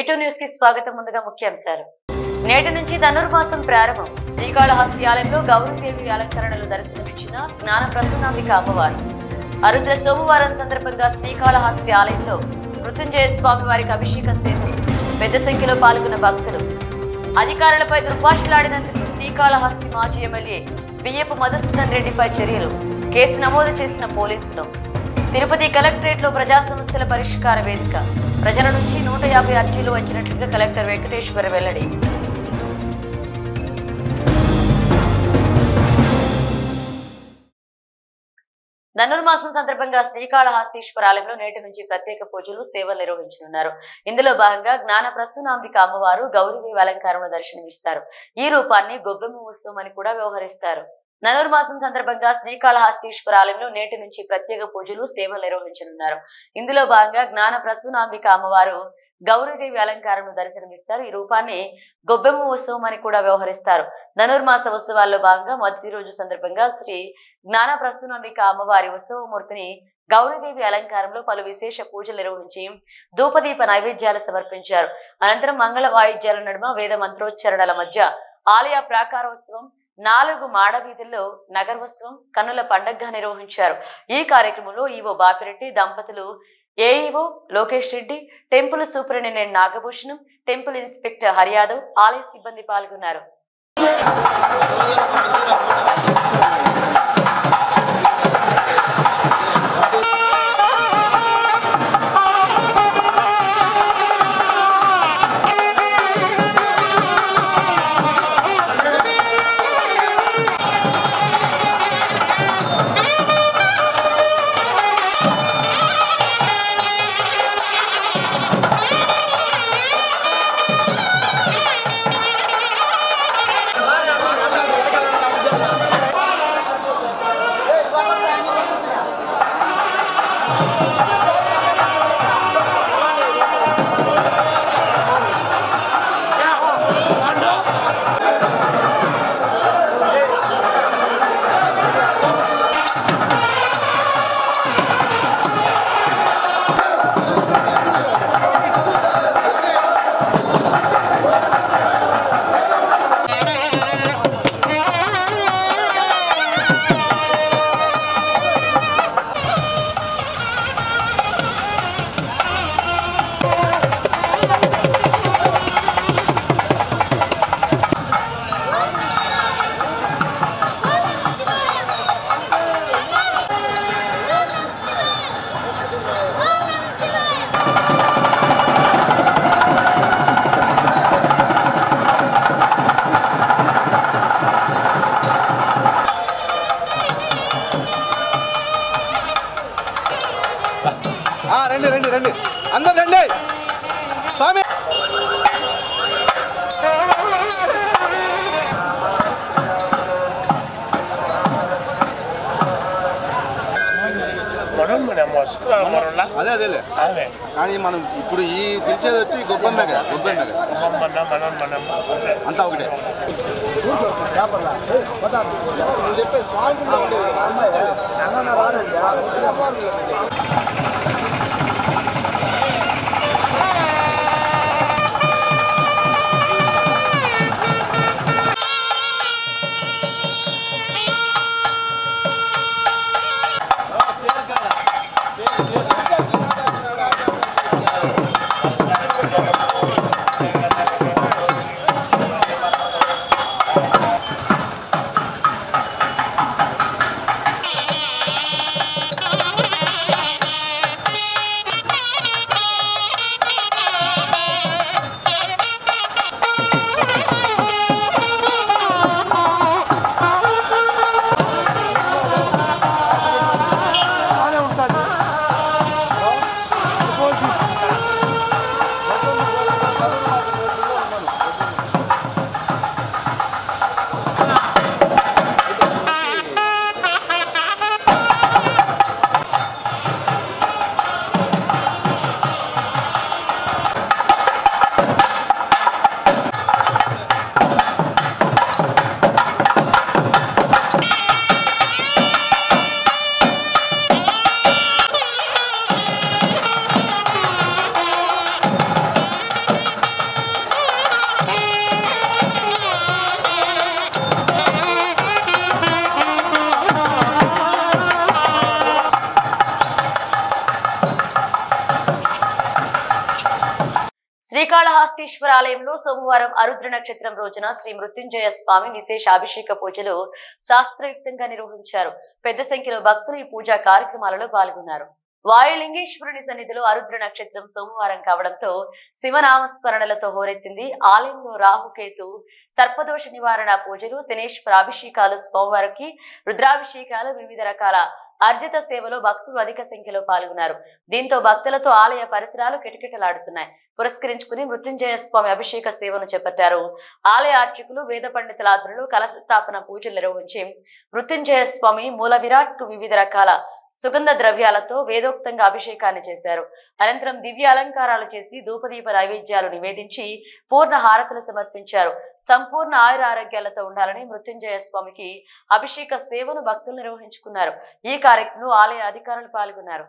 V2 news కి స్వాగతం. ముందుగా ముఖ్యాంశాలు. నేటి నుంచి ధనుర్మాసం ప్రారంభం. శ్రీకాళహస్తి ఆలయంలో గౌరీదేవి అలంకరణలు దర్శనమిచ్చిన జ్ఞాన ప్రసన్నాంబిక అమ్మవారు. అరుద్ర సోమవారం సందర్భంగా శ్రీకాళహస్తి ఆలయంలో మృత్యుంజయ స్వామి వారికి అభిషేక సేవలు. పెద్ద సంఖ్యలో పాల్గొన్న భక్తులు. అధికారులపై దుర్భాషలాడినందుకు శ్రీకాళహస్తి మాజీ ఎమ్మెల్యే బియ్యపు మధుసూదన్ రెడ్డిపై చర్యలు. కేసు నమోదు చేసిన పోలీసులు. తిరుపతి కలెక్టరేట్ లో ప్రజా సమస్యల పరిష్కార వేదిక. ప్రజల నుంచి 150 అర్జీలు వచ్చినట్లుగా కలెక్టర్ వెంకటేశ్వర వెల్లడి. ధనుర్మాసం సందర్భంగా శ్రీకాళహస్తీశ్వర ఆలయంలో నేటి నుంచి ప్రత్యేక పూజలు సేవలు నిర్వహించనున్నారు. ఇందులో భాగంగా జ్ఞాన ప్రసూనాంబిక అమ్మవారు గౌరీదేవి అలంకారంలో దర్శనమిస్తారు. ఈ రూపాన్ని గొబ్బెమ్మ ఉత్సవం అని కూడా వ్యవహరిస్తారు. ధనుర్మాసం సందర్భంగా శ్రీకాళహస్తీశ్వర ఆలయంలో నేటి నుంచి ప్రత్యేక పూజలు సేవలు నిర్వహించనున్నారు. ఇందులో భాగంగా జ్ఞాన ప్రసూనాంబిక అమ్మవారు గౌరీదేవి అలంకారంలో దర్శనమిస్తారు. ఈ రూపాన్ని గొబ్బెమ్మ ఉత్సవం అని కూడా వ్యవహరిస్తారు. ధనుర్మాస ఉత్సవాల్లో భాగంగా మొదటి రోజు సందర్భంగా శ్రీ జ్ఞాన ప్రసూనాంబిక అమ్మవారి ఉత్సవమూర్తిని గౌరీదేవి అలంకారంలో పలు విశేష పూజలు నిర్వహించి ధూపదీప నైవేద్యాలు సమర్పించారు. అనంతరం మంగళ వాయిద్యాల నడుమ వేద మంత్రోచ్చరణల మధ్య ఆలయ ప్రాకారోత్సవం 4 మాడవీధుల్లో నగరోత్సవం కన్నుల పండగగా నిర్వహించారు. ఈ కార్యక్రమంలో ఈవో బాపిరెడ్డి దంపతులు, AEO Lokesh Reddy, temple superintendent Nagabhushanam, temple inspector Hari Yadav, ఆలయ సిబ్బంది పాల్గొన్నారు. రండి అందరు రండి స్వామి. అదేలే కానీ మనం ఇప్పుడు ఈ పిలిచేది వచ్చి గొప్పమ్మే కదా, అంతా ఒకటే. శ్రీకాళహస్తీశ్వర ఆలయంలో సోమవారం ఆరుద్ర నక్షత్రం రోజున శ్రీ మృత్యుంజయ స్వామి విశేష అభిషేక పూజలు శాస్త్రయుక్తంగా నిర్వహించారు. పెద్ద సంఖ్యలో భక్తులు ఈ పూజా కార్యక్రమాలలో పాల్గొన్నారు. వాయులింగేశ్వరుని సన్నిధిలో ఆరుద్ర నక్షత్రం సోమవారం కావడంతో శివనామస్మరణలతో హోరెత్తింది. ఆలయంలో రాహుకేతు సర్పదోష నివారణ పూజలు, శనేశ్వర అభిషేకాలు, స్వామివారికి రుద్రాభిషేకాలు, వివిధ రకాల అర్జిత సేవలో భక్తులు అధిక సంఖ్యలో పాల్గొన్నారు. దీంతో భక్తులతో ఆలయ పరిసరాలు కిటకిటలాడుతున్నాయి. పురస్కరించుకుని మృత్యుంజయ స్వామి అభిషేక సేవను చేపట్టారు. ఆలయ అర్చకులు, వేద పండితులాదులు కలశ స్థాపన పూజలు నిర్వహించి మృత్యుంజయ స్వామి మూల విరాట్ కు వివిధ రకాల సుగంధ ద్రవ్యాలతో వేదోక్తంగా అభిషేకాన్ని చేశారు. అనంతరం దివ్య అలంకారాలు చేసి ధూపదీప నైవేద్యాలు నివేదించి పూర్ణ హారతులు సమర్పించారు. సంపూర్ణ ఆయుర ఆరోగ్యాలతో ఉండాలని మృత్యుంజయ స్వామికి అభిషేక సేవను భక్తులు నిర్వహించుకున్నారు. ఈ కార్యక్రమంలో ఆలయ అధికారులు పాల్గొన్నారు.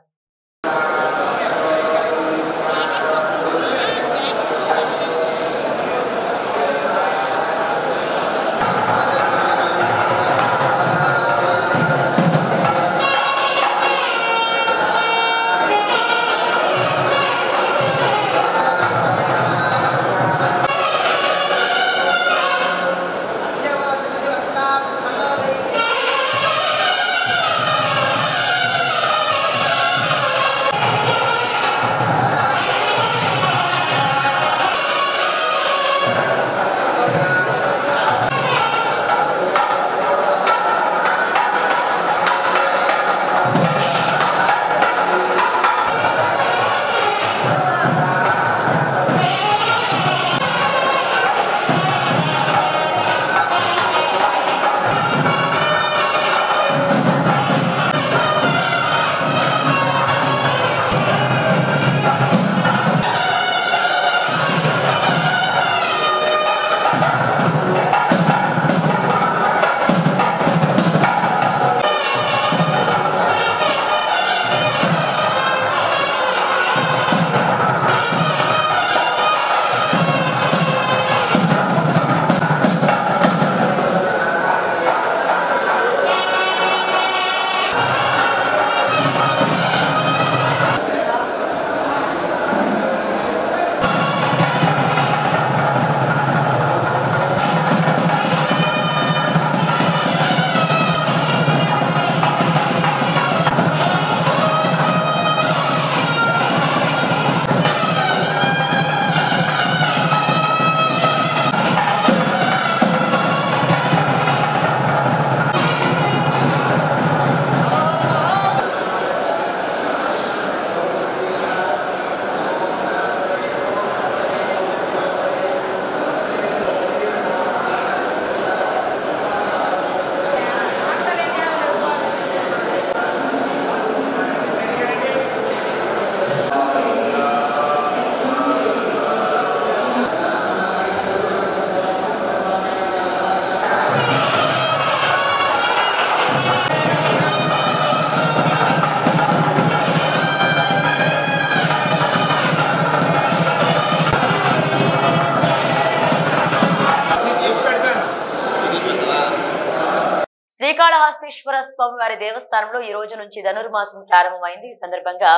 శ్రీకాళహస్తీశ్వర స్వామివారి దేవస్థానంలో ఈ రోజు నుంచి ధనుర్మాసం ప్రారంభమైంది. ఈ సందర్భంగా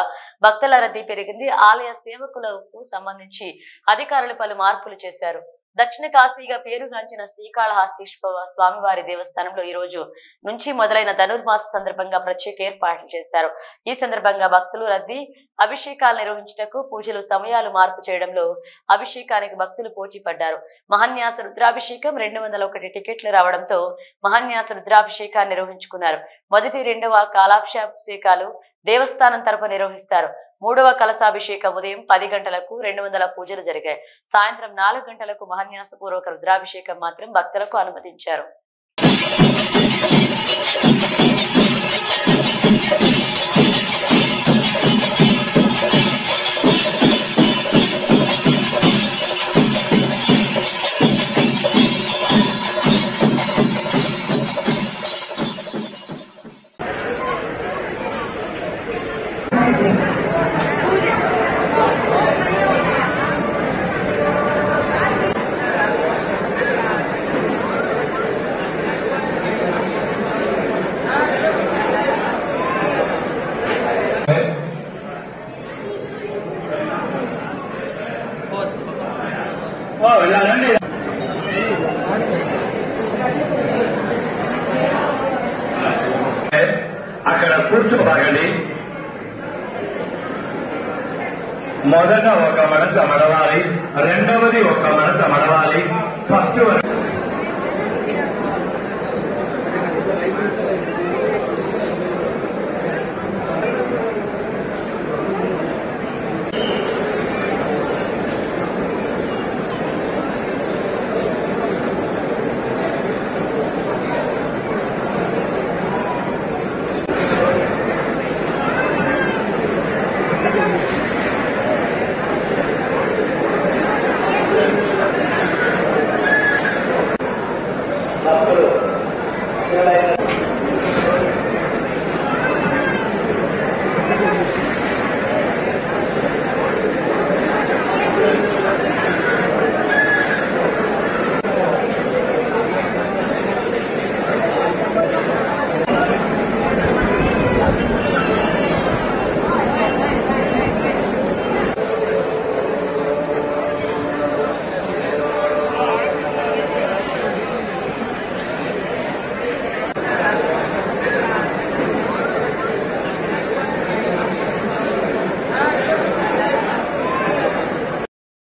భక్తుల రద్దీ పెరిగింది. ఆలయ సేవకులకు సంబంధించి అధికారులు పలు మార్పులు చేశారు. దక్షిణ కాశీగా పేరుగాంచిన శ్రీకాళహస్తీశ్వర స్వామివారి దేవస్థానంలో ఈ రోజు నుంచి మొదలైన ధనుర్మాస సందర్భంగా ప్రత్యేక ఏర్పాట్లు చేశారు. ఈ సందర్భంగా భక్తులు రద్దీ, అభిషేకాలు నిర్వహించటకు పూజలు సమయాలు మార్పు చేయడంలో అభిషేకానికి భక్తులు పోటీ పడ్డారు. మహాన్యాస రుద్రాభిషేకం 201 టికెట్లు రావడంతో మహాన్యాస రుద్రాభిషేకాన్ని నిర్వహించుకున్నారు. మొదటి, రెండవ కాలాభిషేకాలు దేవస్థానం తరపు నిర్వహిస్తారు. మూడవ కలశాభిషేకం ఉదయం 10 గంటలకు 200 పూజలు జరిగాయి. సాయంత్రం 4 గంటలకు మహాన్యాసపూర్వక రుద్రాభిషేకం మాత్రం భక్తులకు అనుమతించారు. రండి. అక్కడ కూర్చోబాగండి. మొదట ఒక మడత మడవాలి, రెండవది ఒక మడత మడవాలి. ఫస్ట్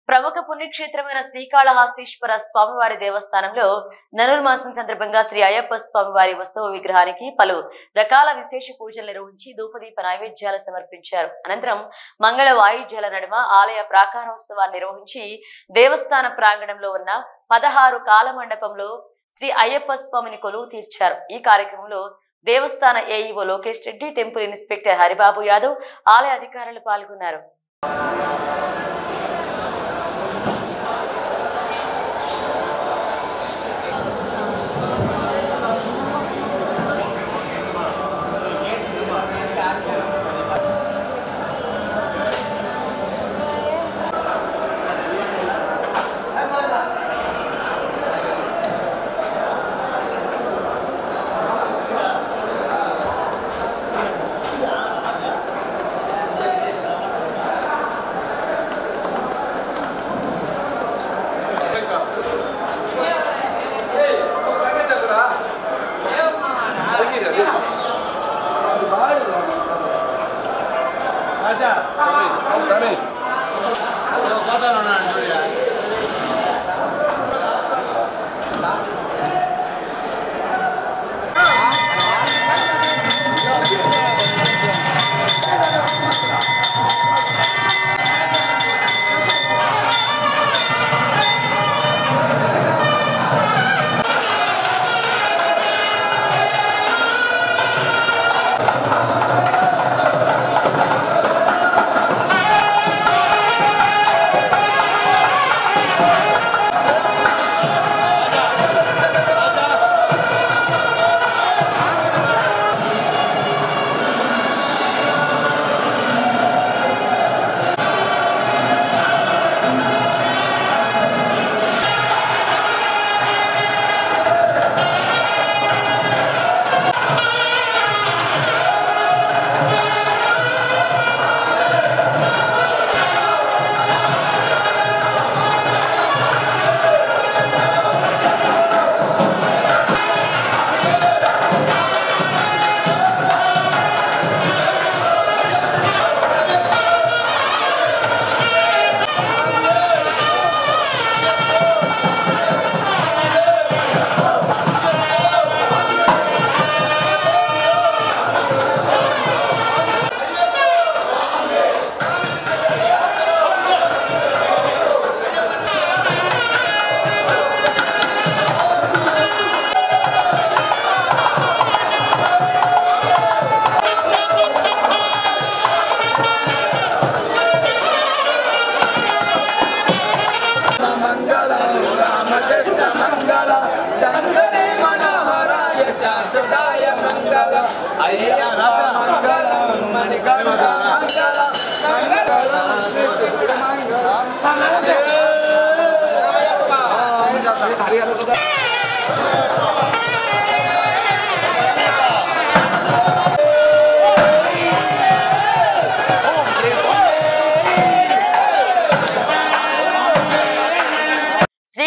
ప్రముఖ పుణ్యక్షేత్రమైన శ్రీకాళహస్తీశ్వర స్వామివారి దేవస్థానంలో ధనుర్మాసం సందర్భంగా శ్రీ అయ్యప్ప స్వామివారి ఉత్సవ విగ్రహానికి పలు రకాల విశేష పూజలు నిర్వహించి ధూపదీప నైవేద్యాలు సమర్పించారు. అనంతరం మంగళ వాయిద్యాల నడుమ ఆలయ ప్రాకారోత్సవాన్ని నిర్వహించి దేవస్థాన ప్రాంగణంలో ఉన్న 16 కాల మండపంలో శ్రీ అయ్యప్ప స్వామిని కొలువు తీర్చారు. ఈ కార్యక్రమంలో దేవస్థాన AEO Lokesh Reddy, temple inspector Haribabu Yadav, ఆలయ అధికారులు పాల్గొన్నారు.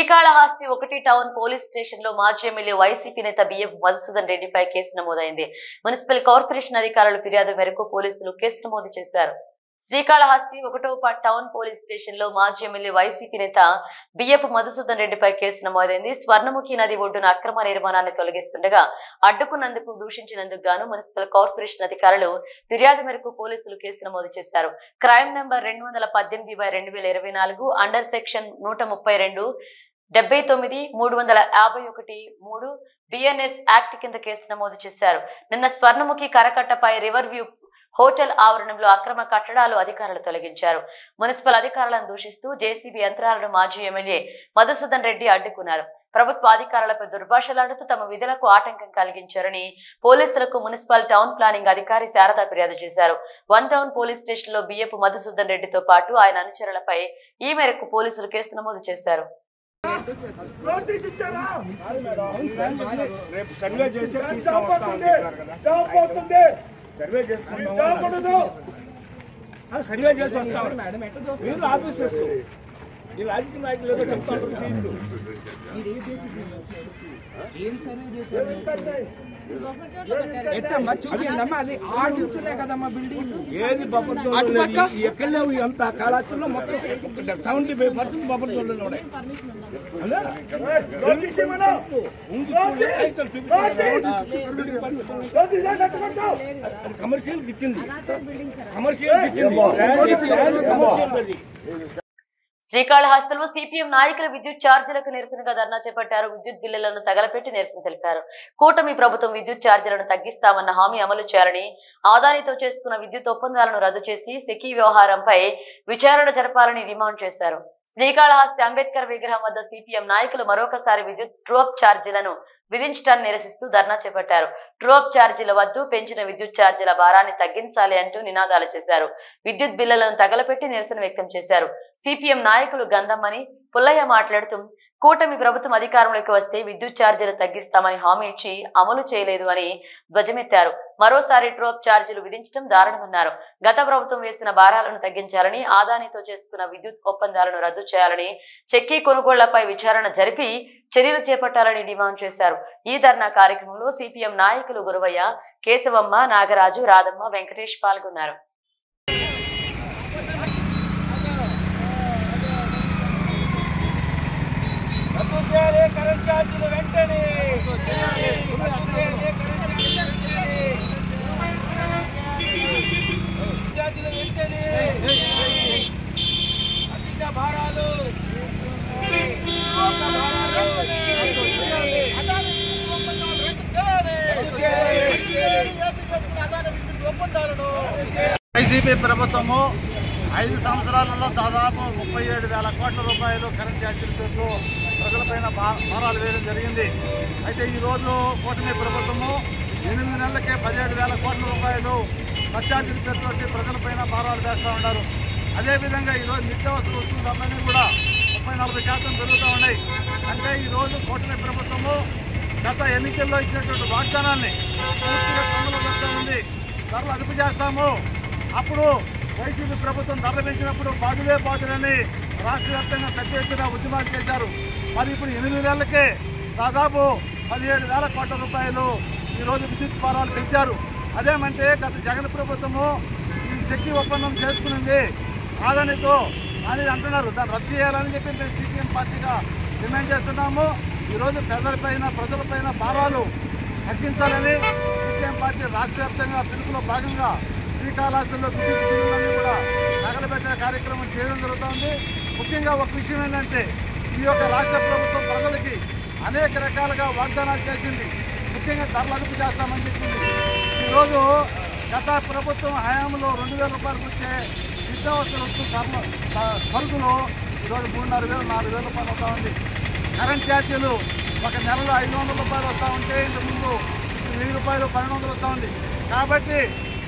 శ్రీకాళహస్తి 1 టౌన్ పోలీస్ స్టేషన్ లో మాజీ ఎమ్మెల్యే వైసీపీ నేత బిఎఫ్ మధుసూదన్ రెడ్డిపై కేసు నమోదైంది. మున్సిపల్ కార్పొరేషన్ అధికారుల ఫిర్యాదు మేరకు పోలీసులు కేసు నమోదు చేశారు. శ్రీకాళహస్తి 1 టౌన్ పోలీస్ స్టేషన్ లో మాజీ ఎమ్మెల్యే వైసీపీ నేత బిఎఫ్ మధుసూదన్ రెడ్డిపై కేసు నమోదైంది. స్వర్ణముఖి నది ఒడ్డున అక్రమ నిర్మాణాన్ని తొలగిస్తుండగా అడ్డుకున్నందుకు దూషించినందుకు గాను మున్సిపల్ కార్పొరేషన్ అధికారులు ఫిర్యాదు మేరకు పోలీసులు కేసు నమోదు చేశారు. Crime number 218/2024 under section 132 79 351 BNS act కింద కేసు నమోదు చేశారు. నిన్న స్వర్ణముఖి కరకట్టపై రివర్ వ్యూ హోటల్ ఆవరణంలో అక్రమ కట్టడాలు అధికారులు తొలగించారు. మున్సిపల్ అధికారులను దూషిస్తూ జేసీబీ యంత్రాలను మాజీ ఎమ్మెల్యే మధుసూదన్ రెడ్డి అడ్డుకున్నారు. ప్రభుత్వ అధికారులపై దుర్భాషలాడుతూ తమ విధులకు ఆటంకం కలిగించారని పోలీసులకు మున్సిపల్ టౌన్ ప్లానింగ్ అధికారి శారద ఫిర్యాదు చేశారు. 1 టౌన్ పోలీస్ స్టేషన్ లో బిఎఫ్ మధుసూదన్ రెడ్డితో పాటు ఆయన అనుచరులపై ఈ మేరకు పోలీసులు కేసు నమోదు చేశారు. సర్వే చేసి వస్తాం మీరు ఆఫీసర్స్ ఈ రాజకీయ నాయకులు ఏదో చెప్తారు. చూపించమ్మా అది ఆడించులే కదమ్మా బిల్డింగ్ ఏది బొబ్బర్ ఎక్కడ లేవు అంత కాలాస్తుల్లో మొత్తం 75% బొబ్బర్ చూడలేదు కమర్షియల్ ఇచ్చింది శ్రీకాళహస్తిలో సిపిఎం నాయకులు విద్యుత్ ఛార్జీలకు నిరసనగా ధర్నా చేపట్టారు. విద్యుత్ బిల్లులను తగలపెట్టి నిరసన తెలిపారు. కూటమి ప్రభుత్వం విద్యుత్ ఛార్జీలను తగ్గిస్తామన్న హామీ అమలు చేయాలని, ఆదానితో చేసుకున్న విద్యుత్ ఒప్పందాలను రద్దు చేసి సెకీ వ్యవహారంపై విచారణ జరపాలని డిమాండ్ చేశారు. శ్రీకాళహస్తి అంబేద్కర్ విగ్రహం వద్ద సిపిఎం నాయకులు మరొకసారి విద్యుత్ ట్రూఅప్ ఛార్జీలను విధించడాన్ని నిరసిస్తూ ధర్నా చేపట్టారు. ట్రూఅప్ ఛార్జీల వద్దు, పెంచిన విద్యుత్ ఛార్జీల భారాన్ని తగ్గించాలి అంటూ నినాదాలు చేశారు. విద్యుత్ బిల్లులను తగలపెట్టి నిరసన వ్యక్తం చేశారు. సిపిఎం నాయకులు గంధమ్మని పుల్లయ్య మాట్లాడుతూ కూటమి ప్రభుత్వం అధికారంలోకి వస్తే విద్యుత్ ఛార్జీలు తగ్గిస్తామని హామీ ఇచ్చి అమలు చేయలేదు అని ధ్వజమెత్తారు. మరోసారి ట్రూఅప్ ఛార్జీలు విధించడం దారుణమన్నారు. గత ప్రభుత్వం వేసిన భారాలను తగ్గించాలని, ఆదానితో చేసుకున్న విద్యుత్ ఒప్పందాలను రద్దు చేయాలని, చెక్కీ కొనుగోళ్లపై విచారణ జరిపి చర్యలు చేపట్టాలని డిమాండ్ చేశారు. ఈ ధర్నా కార్యక్రమంలో సిపిఎం నాయకులు గురవయ్య, కేశవమ్మ, నాగరాజు, రాధమ్మ, వెంకటేష్ పాల్గొన్నారు. కరెంట్ ఛార్జీలు వెంటనే అధిక భారాలు వైసీపీ ప్రభుత్వము 5 సంవత్సరాలలో దాదాపు 37,000 కోట్ల రూపాయలు కరెంట్ ఛార్జీల పేరుతో ప్రజలపైన భారాలు వేయడం జరిగింది. అయితే ఈరోజు కూటమి ప్రభుత్వము 8 నెలలకే 17,000 కోట్ల రూపాయలు బస్ ఛార్జీల పేరుతో ప్రజలపైన భారాలు వేస్తూ ఉన్నారు. అదేవిధంగా ఈరోజు నిత్యావసర వస్తువులన్నీ కూడా 30-40% పెరుగుతూ ఉన్నాయి. అంటే ఈరోజు కూటమి ప్రభుత్వము గత ఎన్నికల్లో ఇచ్చినటువంటి వాగ్దానాన్ని పూర్తిగా కన్నులు పెడుతూ ఉంది. ధరలు అదుపు చేస్తాము. అప్పుడు వైసీపీ ప్రభుత్వం ధరలు పెంచినప్పుడు బాధులని రాష్ట్ర వ్యాప్తంగా పెద్ద ఎత్తున ఉద్యమాలు చేశారు. మరి ఇప్పుడు 8 నెలలకే దాదాపు 17,000 కోట్ల రూపాయలు ఈరోజు విద్యుత్ భారాలు పెంచారు. అదేమంటే గత జగన్ ప్రభుత్వము ఈ శక్తి ఒప్పందం చేసుకునింది ఆదానితో అని అంటున్నారు. దాన్ని రద్దు చేయాలని చెప్పి మేము సిపిఎం పార్టీగా డిమాండ్ చేస్తున్నాము. ఈరోజు ప్రజలపైన భారాలు తగ్గించాలని సిపిఎం పార్టీ రాష్ట్ర వ్యాప్తంగా పిలుపులో భాగంగా శ్రీకాళహస్తిలో విద్యుత్ బిల్లులన్నీ కూడా తగలబెట్టే కార్యక్రమం చేయడం జరుగుతుంది. ముఖ్యంగా ఒక విషయం ఏంటంటే ఈ యొక్క రాష్ట్ర ప్రభుత్వం ప్రజలకి అనేక రకాలుగా వాగ్దానాలు చేసింది. ముఖ్యంగా ధరలు అదుపు చేస్తామని చెప్పింది. ఈరోజు గత ప్రభుత్వం హయాంలో 2,000 రూపాయలకు వచ్చే నిత్యావసర వస్తువు సరుకులు ఈరోజు 3,500, 4,000 రూపాయలు వస్తూ ఉంది. కరెంట్ ఛార్జీలు ఒక నెలలో 500 రూపాయలు వస్తూ ఉంటే ఇంతకుముందు 1,000 రూపాయలు 1,200 వస్తూ ఉంది. కాబట్టి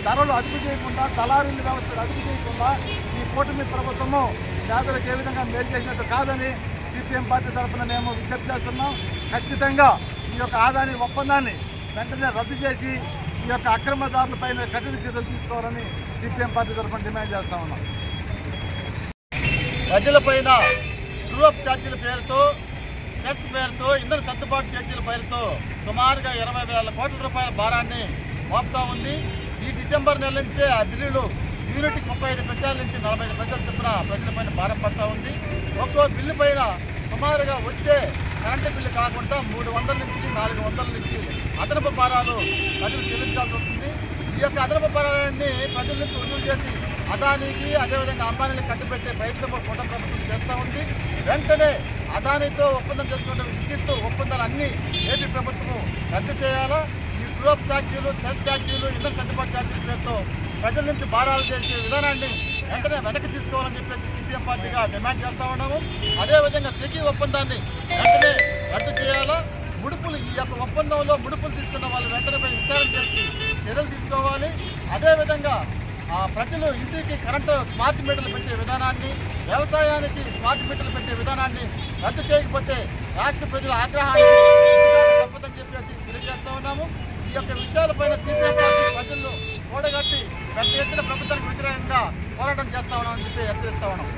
ధరలు అదుపు చేయకుండా, దళారీల వ్యవస్థలు అదుపు చేయకుండా ఈ కూటమి ప్రభుత్వము పేదలకు ఏ విధంగా మేలు చేసినట్టు కాదని సిపిఎం పార్టీ తరఫున మేము విజ్ఞప్తి చేస్తున్నాం. ఖచ్చితంగా ఈ యొక్క ఆదాని ఒప్పందాన్ని వెంటనే రద్దు చేసి ఈ యొక్క అక్రమదారులపైన కఠిన చర్యలు తీసుకోవాలని సిపిఎం పార్టీ తరఫున డిమాండ్ చేస్తా ఉన్నాం. ప్రజలపైన ట్రూఅప్ ఛార్జీల పేరుతో సెస్ పేరుతో ఇంధన సర్దుబాటు ఛార్జీల పేరుతో సుమారుగా 20,000 కోట్ల రూపాయల భారాన్ని మోపుతా ఉంది. ఈ డిసెంబర్ నెల నుంచే ఆ బిల్లులు యూనిట్కి 35 పైసల నుంచి 45 పైసలు చొప్పున ప్రజలపైన భారం పడతా ఉంది. ఒక్కో బిల్లు పైన సుమారుగా వచ్చే కరెంటు బిల్లు కాకుండా 300 నుంచి 400 నుంచి అదనపు భారాలు ప్రజలు చెల్లించాల్సి వస్తుంది. ఈ యొక్క అదనపు భారాలన్నీ ప్రజల నుంచి వసూలు చేసి అదానీకి అదేవిధంగా అంబానీకి కట్టుబెట్టే ప్రయత్నం కూటమి ప్రభుత్వం చేస్తూ ఉంది. వెంటనే అదానీతో ఒప్పందం చేసుకున్న విద్యుత్ ఒప్పందాలన్నీ ఏపీ ప్రభుత్వం రద్దు చేయాలా. ఈ గ్రూప్ ఛార్జీలు, సెస్ ఛార్జీలు, ఇంధన సర్దుబాటు ఛార్జీల పేరుతో ప్రజల నుంచి భారాలు చేసే విధానాన్ని వెంటనే వెనక్కి తీసుకోవాలని చెప్పేసి సిపిఎం పార్టీగా డిమాండ్ చేస్తూ ఉన్నాము. అదేవిధంగా సెకీ ఒప్పందాన్ని వెంటనే రద్దు చేయాలా. ముడుపులు ఈ యొక్క ఒప్పందంలో ముడుపులు తీసుకున్న వాళ్ళు వెంటనే విచారణ చేసి చర్యలు తీసుకోవాలి. అదేవిధంగా ప్రజలు ఇంటికి కరెంటు స్మార్ట్ మీటర్లు పెట్టే విధానాన్ని, వ్యవసాయానికి స్మార్ట్ మీటర్లు పెట్టే విధానాన్ని రద్దు చేయకపోతే రాష్ట్ర ప్రజల ఆగ్రహానికి తప్పదని చెప్పేసి తెలియజేస్తా ఉన్నాము. ఈ యొక్క విషయాలపైన సిపిఎం పార్టీ ప్రజలను కూడగట్టి పెద్ద ఎత్తున ప్రభుత్వానికి వ్యతిరేకంగా పోరాటం చేస్తా ఉన్నామని చెప్పి హెచ్చరిస్తా ఉన్నాం.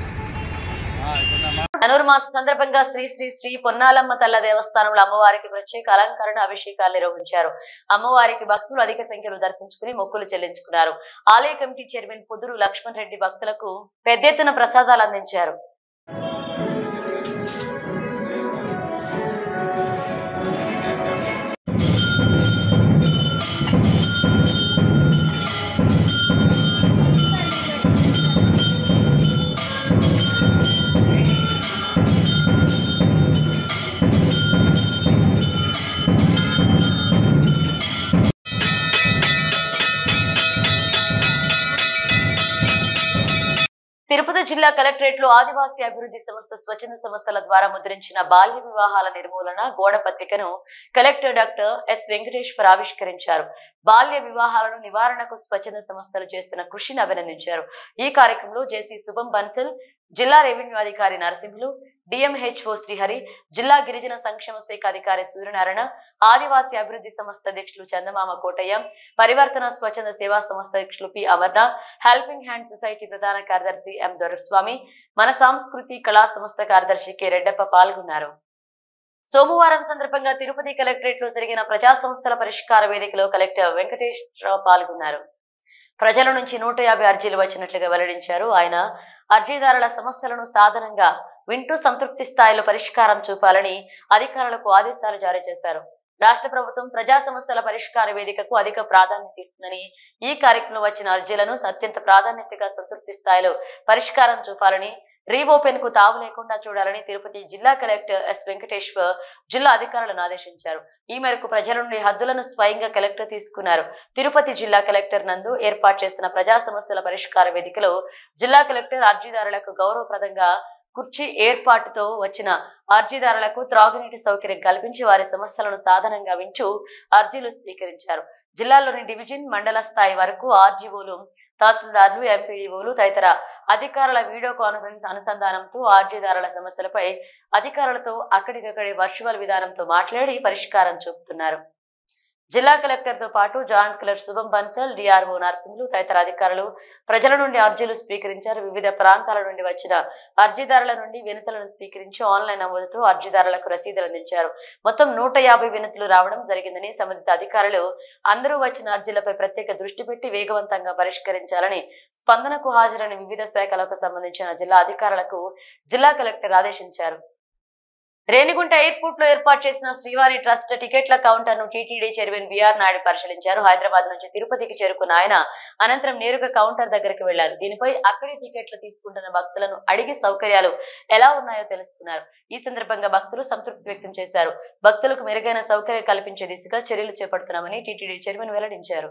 ధనుర్మాస సందర్భంగా శ్రీ శ్రీ శ్రీ పొన్నాలమ్మ తల్ల దేవస్థానంలో అమ్మవారికి ప్రత్యేక అలంకరణ అభిషేకాలు నిర్వహించారు. అమ్మవారికి భక్తులు అధిక సంఖ్యలో దర్శించుకుని మొక్కులు చెల్లించుకున్నారు. ఆలయ కమిటీ చైర్మన్ పుదురు లక్ష్మణ్ రెడ్డి భక్తులకు పెద్ద ఎత్తున ప్రసాదాలు అందించారు. తిరుపతి జిల్లా కలెక్టరేట్ లో ఆదివాసీ అభివృద్ధి సంస్థ స్వచ్ఛంద సంస్థల ద్వారా ముద్రించిన బాల్య వివాహాల నిర్మూలన గోడ పత్రికను కలెక్టర్ డాక్టర్ ఎస్ వెంకటేశ్వర్ ఆవిష్కరించారు. బాల్య వివాహాలను నివారణకు స్వచ్ఛంద సంస్థలు చేస్తున్న కృషిని అభినందించారు. ఈ కార్యక్రమంలో జేసీ శుభం బన్సల్, జిల్లా రెవెన్యూ అధికారి నరసింహులు, డిఎంహెచ్ఓ శ్రీహరి, జిల్లా గిరిజన సంక్షేమ శాఖ అధికారి సూర్యనారాయణ, ఆదివాసీ అభివృద్ధి సంస్థ అధ్యక్షులు చందమామ కోటయ్య, పరివర్తన స్వచ్ఛంద సేవా సంస్థ అధ్యక్షులు P Amarnath, helping hand society ప్రధాన కార్యదర్శి ఎం దొరస్వామి, మన సంస్కృతి కళా సంస్థ కార్యదర్శి కె రెడ్డప్ప పాల్గొన్నారు. సోమవారం సందర్భంగా తిరుపతి కలెక్టరేట్ లో జరిగిన ప్రజా సమస్యల పరిష్కార వేదికలో కలెక్టర్ వెంకటేశ్వరరావు పాల్గొన్నారు. ప్రజల నుంచి 150 అర్జీలు వచ్చినట్లుగా వెల్లడించారు. ఆయన అర్జీదారుల సమస్యలను సాధారణంగా వింటూ సంతృప్తి స్థాయిలో పరిష్కారం చూపాలని అధికారులకు ఆదేశాలు జారీ చేశారు. రాష్ట్ర ప్రభుత్వం ప్రజా సమస్యల పరిష్కార వేదికకు అధిక ప్రాధాన్యత ఇస్తుందని, ఈ కార్యక్రమంలో వచ్చిన అర్జీలను అత్యంత ప్రాధాన్యతగా సంతృప్తి స్థాయిలో పరిష్కారం చూపాలని, రీఓపెన్ కు తావు లేకుండా చూడాలని తిరుపతి జిల్లా కలెక్టర్ ఎస్ వెంకటేశ్వర్ జిల్లా అధికారులను ఆదేశించారు. ఈ మేరకు ప్రజల నుండి హద్దులను స్వయంగా కలెక్టర్ తీసుకున్నారు. తిరుపతి జిల్లా కలెక్టర్ నందు ఏర్పాటు చేసిన ప్రజా సమస్యల పరిష్కార వేదికలో జిల్లా కలెక్టర్ అర్జీదారులకు గౌరవప్రదంగా కుర్చీ ఏర్పాటుతో వచ్చిన అర్జీదారులకు త్రాగునీటి సౌకర్యం కల్పించి వారి సమస్యలను సాధారణంగా వింటూ అర్జీలు స్వీకరించారు. జిల్లాలోని డివిజన్, మండల స్థాయి వరకు ఆర్జీఓలు, తహసీల్దార్లు, ఎంపీడీఓలు తదితర అధికారుల వీడియో కాన్ఫరెన్స్ అనుసంధానంతో అర్జీదారుల సమస్యలపై అధికారులతో అక్కడికక్కడి వర్చువల్ విధానంతో మాట్లాడి పరిష్కారం చూపుతున్నారు. జిల్లా కలెక్టర్ తో పాటు జాయింట్ కలెక్టర్ శుభం బన్సల్, డిఆర్ఓ నర్సింహులు తదితర అధికారులు ప్రజల నుండి అర్జీలు స్వీకరించారు. వివిధ ప్రాంతాల నుండి వచ్చిన అర్జీదారుల నుండి వినతులను స్వీకరించి ఆన్లైన్ నమోదుతో అర్జీదారులకు రసీదులు అందించారు. మొత్తం 150 వినతులు రావడం జరిగిందని, సంబంధిత అధికారులు అందరూ వచ్చిన అర్జీలపై ప్రత్యేక దృష్టి పెట్టి వేగవంతంగా పరిష్కరించాలని స్పందనకు హాజరైన వివిధ శాఖలకు సంబంధించిన జిల్లా అధికారులకు జిల్లా కలెక్టర్ ఆదేశించారు. రేణిగుంట ఎయిర్పోర్ట్ లో ఏర్పాటు చేసిన శ్రీవారి ట్రస్ట్ టికెట్ల కౌంటర్ ను టీటీడీ చైర్మన్ బిఆర్ నాయుడు పరిశీలించారు. హైదరాబాద్ నుంచి తిరుపతికి చేరుకున్న ఆయన అనంతరం నేరుగా కౌంటర్ దగ్గరికి వెళ్లారు. దీనిపై అక్కడి టికెట్లు తీసుకుంటున్న భక్తులను అడిగి సౌకర్యాలు ఎలా ఉన్నాయో తెలుసుకున్నారు. ఈ సందర్భంగా భక్తులు సంతృప్తి వ్యక్తం చేశారు. భక్తులకు మెరుగైన సౌకర్యం కల్పించే దిశగా చర్యలు చేపడుతున్నామని టీటీడీ చైర్మన్ వెల్లడించారు.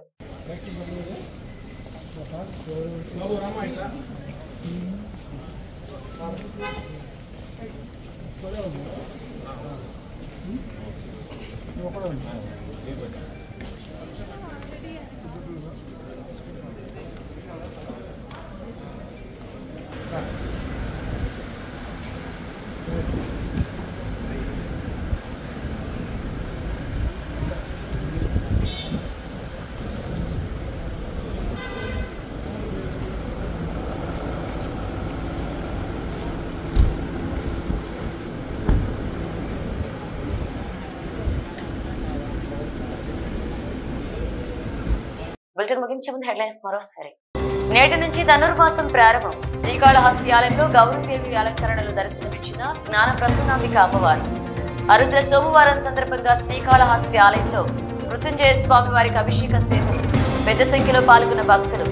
బులెటిన్ ముగించే ముందు హెడ్లైన్స్ మరోసారి. నేటి నుంచి ధనుర్మాసం ప్రారంభం. శ్రీకాళహస్తి ఆలయంలో గౌరీదేవి అలంకరణలు దర్శనమిచ్చిన జ్ఞాన ప్రసూనాంబిక అమ్మవారు. అరుద్ర సోమవారం సందర్భంగా శ్రీకాళహస్తి ఆలయంలో మృత్యుంజయ స్వామి వారికి అభిషేక సేవలు. పెద్ద సంఖ్యలో పాల్గొన్న భక్తులు.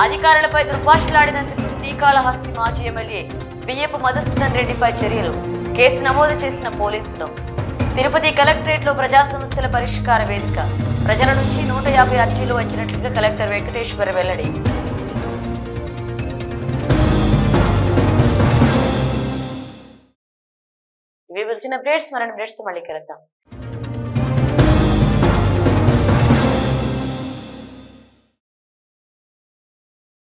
అధికారులపై దుర్భాషలాడినందుకు శ్రీకాళహస్తి మాజీ ఎమ్మెల్యే బియ్యపు మధుసూదన్ రెడ్డిపై చర్యలు. కేసు నమోదు చేసిన పోలీసులు. తిరుపతి కలెక్టరేట్ లో ప్రజా సమస్యల పరిష్కార వేదిక. ప్రజల నుంచి 150 అర్జీలు వచ్చినట్లుగా కలెక్టర్ వెంకటేశ్వర వెల్లడి. ఇవి వచ్చిన అప్డేట్స్. మరిన్ని అప్డేట్స్ తో మళ్ళీ కలుద్దాం.